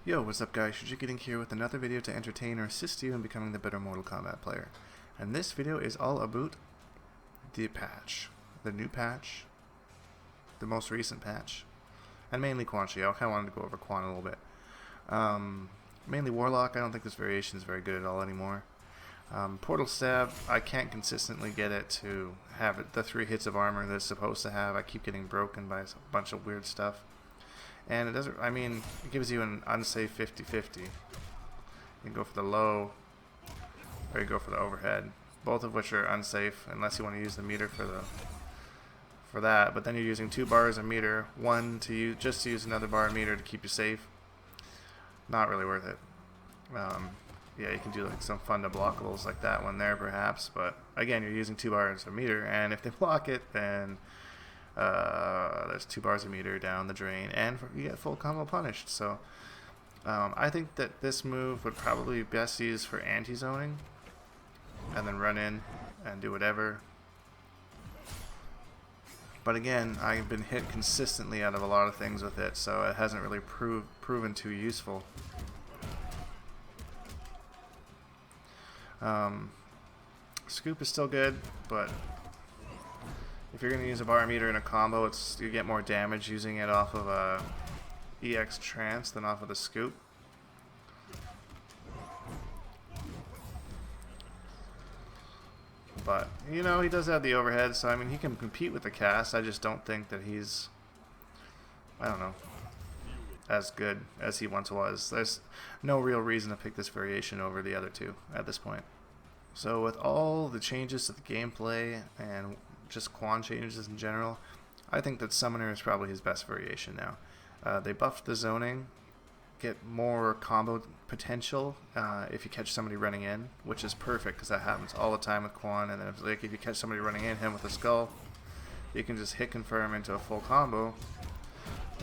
Yo, what's up guys, Shujinkydink here with another video to entertain or assist you in becoming the better Mortal Kombat player. And this video is all about the patch. The new patch. The most recent patch. And mainly Quan Chi. I kind of wanted to go over Quan a little bit. Mainly Warlock, I don't think this variation is very good at all anymore. Portal Stab, I can't consistently get it to have the 3 hits of armor that it's supposed to have. I keep getting broken by a bunch of weird stuff. And it doesn't, I mean, it gives you an unsafe 50-50. You can go for the low, or you go for the overhead. Both of which are unsafe, unless you want to use the meter for that. But then you're using 2 bars of meter, one to use, just to use another bar of meter to keep you safe. Not really worth it. Yeah, you can do like some fun to blockables like that one there perhaps, but again, you're using 2 bars of meter, and if they block it, then there's 2 bars of meter down the drain, and you get full combo punished. So I think that this move would probably be best used for anti-zoning, and then run in and do whatever. But again, I've been hit consistently out of a lot of things with it, so it hasn't really proven too useful. Scoop is still good, but if you're going to use a bar meter in a combo, you get more damage using it off of a EX trance than off of the scoop. But, you know, he does have the overhead, so I mean, he can compete with the cast. I just don't think that he's, I don't know, as good as he once was. There's no real reason to pick this variation over the other 2 at this point. So with all the changes to the gameplay and just Quan changes in general, I think that Summoner is probably his best variation now. They buffed the zoning, get more combo potential if you catch somebody running in, which is perfect because that happens all the time with Quan. And then if you catch somebody running in, hit him with a skull, you can just hit confirm into a full combo,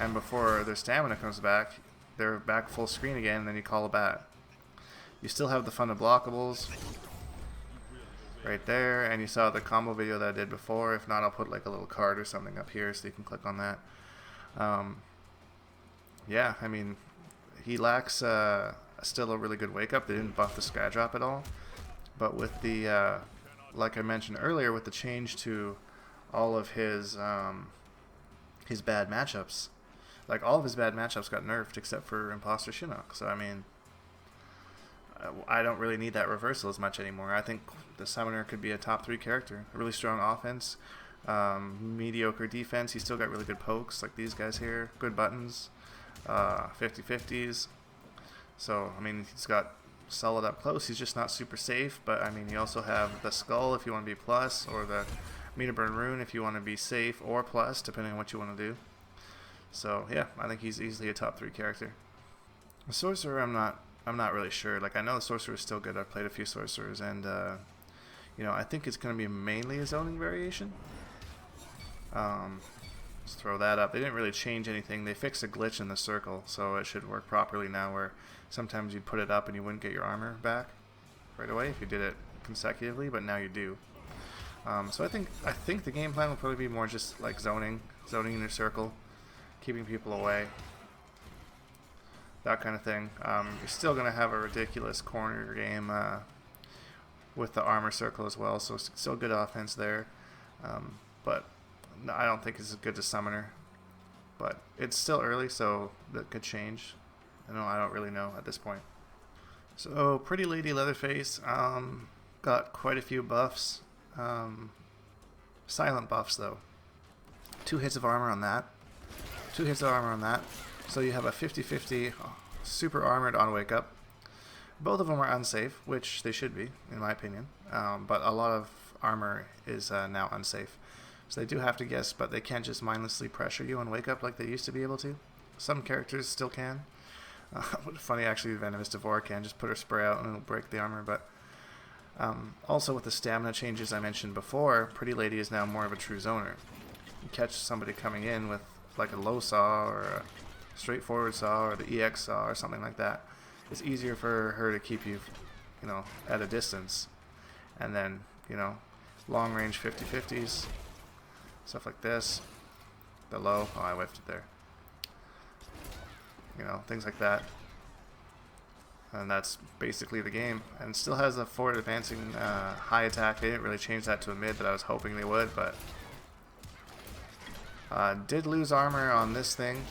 and before their stamina comes back, they're back full screen again, and then you call a bat. You still have the fun of blockables right there, and you saw the combo video that I did before. If not, I'll put like a little card or something up here so you can click on that. Yeah, I mean, he lacks still a really good wake up. They didn't buff the sky drop at all, but with the like I mentioned earlier, with the change to all of his bad matchups, like all of his bad matchups got nerfed except for Imposter Shinnok. So I mean, I don't really need that reversal as much anymore. I think the Summoner could be a top 3 character. A really strong offense, mediocre defense. He's still got really good pokes, like these guys here. Good buttons, 50-50s. So, I mean, he's got solid up close. He's just not super safe. But, I mean, you also have the Skull if you want to be plus, or the Meter Burn Rune if you want to be safe or plus, depending on what you want to do. So, yeah, I think he's easily a top 3 character. The Sorcerer, I'm not really sure. Like, I know the Sorcerer is still good. I've played a few Sorcerers, and you know, I think it's going to be mainly a zoning variation. Let's throw that up. They didn't really change anything. They fixed a glitch in the circle, so it should work properly now, where sometimes you'd put it up and you wouldn't get your armor back right away if you did it consecutively, but now you do. So I think the game plan will probably be more just like zoning in your circle, keeping people away, that kind of thing. You're still going to have a ridiculous corner game with the armor circle as well, so still good offense there. But I don't think it's as good as Summoner. But it's still early, so that could change. I don't really know at this point. So Pretty Lady Leatherface got quite a few buffs. Silent buffs though. 2 hits of armor on that. 2 hits of armor on that. So you have a 50-50 super armored on wake up. Both of them are unsafe, which they should be, in my opinion. But a lot of armor is now unsafe. So they do have to guess, but they can't just mindlessly pressure you on wake up like they used to be able to. Some characters still can. Funny, actually, Venomous D'Vorah can just put her spray out and it'll break the armor. But also with the stamina changes I mentioned before, Pretty Lady is now more of a true zoner. You catch somebody coming in with like a low saw or a straightforward saw or the EX saw or something like that. It's easier for her to keep you, you know, at a distance. And then, you know, long range 50-50s, stuff like this. The low, oh, I whiffed it there. You know, things like that. and that's basically the game. And still has a forward advancing high attack. They didn't really change that to a mid that I was hoping they would, but did lose armor on this thing.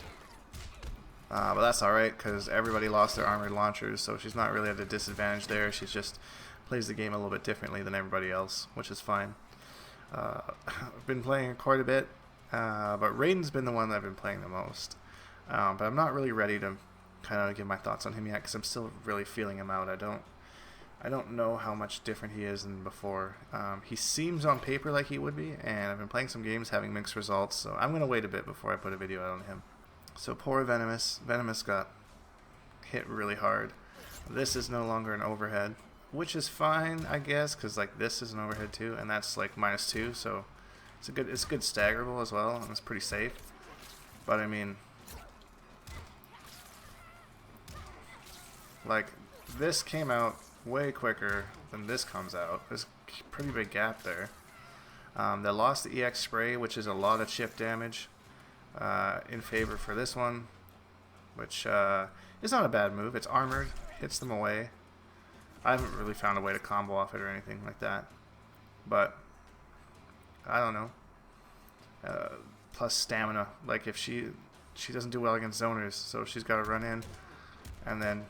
But that's alright, because everybody lost their armored launchers, so she's not really at a disadvantage there. She just plays the game a little bit differently than everybody else, which is fine. I've been playing quite a bit, but Raiden's been the one that I've been playing the most. But I'm not really ready to kind of give my thoughts on him yet, because I'm still really feeling him out. I don't know how much different he is than before. He seems on paper like he would be, and I've been playing some games having mixed results, so I'm going to wait a bit before I put a video out on him. So poor Venomous. Venomous got hit really hard. This is no longer an overhead, which is fine, I guess, because like this is an overhead too, and that's like -2, so it's a good staggerable as well, and it's pretty safe. But I mean, like this came out way quicker than this comes out. There's a pretty big gap there. They lost the EX spray, which is a lot of chip damage. In favor for this one, which is not a bad move. It's armored, hits them away. I haven't really found a way to combo off it or anything like that, but I don't know. Plus stamina, like if she doesn't do well against zoners, so she's got to run in, and then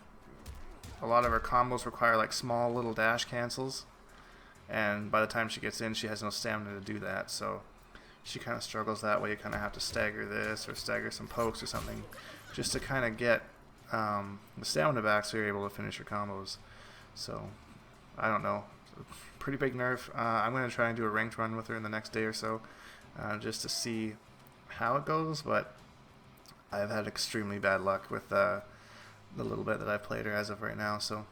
a lot of her combos require like small little dash cancels, and by the time she gets in, she has no stamina to do that, so she kind of struggles that way. You kind of have to stagger this or stagger some pokes or something just to kind of get the stamina back so you're able to finish your combos. So, I don't know. Pretty big nerf. I'm going to try and do a ranked run with her in the next day or so just to see how it goes, but I've had extremely bad luck with the little bit that I've played her as of right now. So,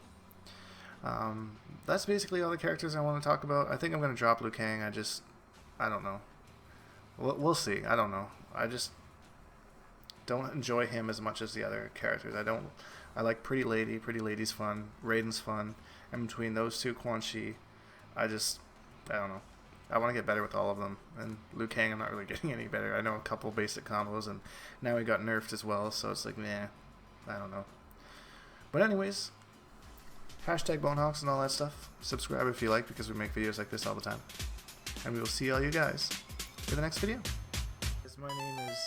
that's basically all the characters I want to talk about. I think I'm going to drop Liu Kang. I don't know. We'll see. I don't know. I just don't enjoy him as much as the other characters. I like Pretty Lady. Pretty Lady's fun. Raiden's fun. And between those two, Quan Chi, I don't know. I want to get better with all of them. And Liu Kang, I'm not really getting any better. I know a couple basic combos, and now he got nerfed as well, so it's like, meh. I don't know. But anyways, hashtag Bonehawks and all that stuff. Subscribe if you like, because we make videos like this all the time. And we will see all you guys for the next video. My name is...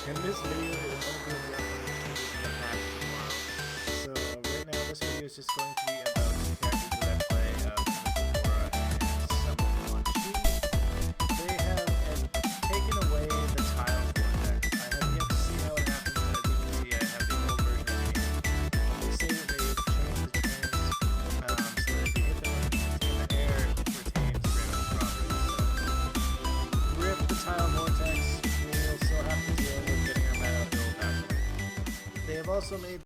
In this video, it will only be the patch tomorrow. So right now, this video is just going to be about the characters that I play, Venomous D'Vorah and Warlock Quan Chi. They have taken away the tile vortex. I have yet to see how it happens. As you can see, I have the old version of the game. They say that they've changed the turns so that if you hit them in the air, it retains Venomous properties. So rip the tile vortex. We'll still have to deal with getting them out of the old patch. They have also made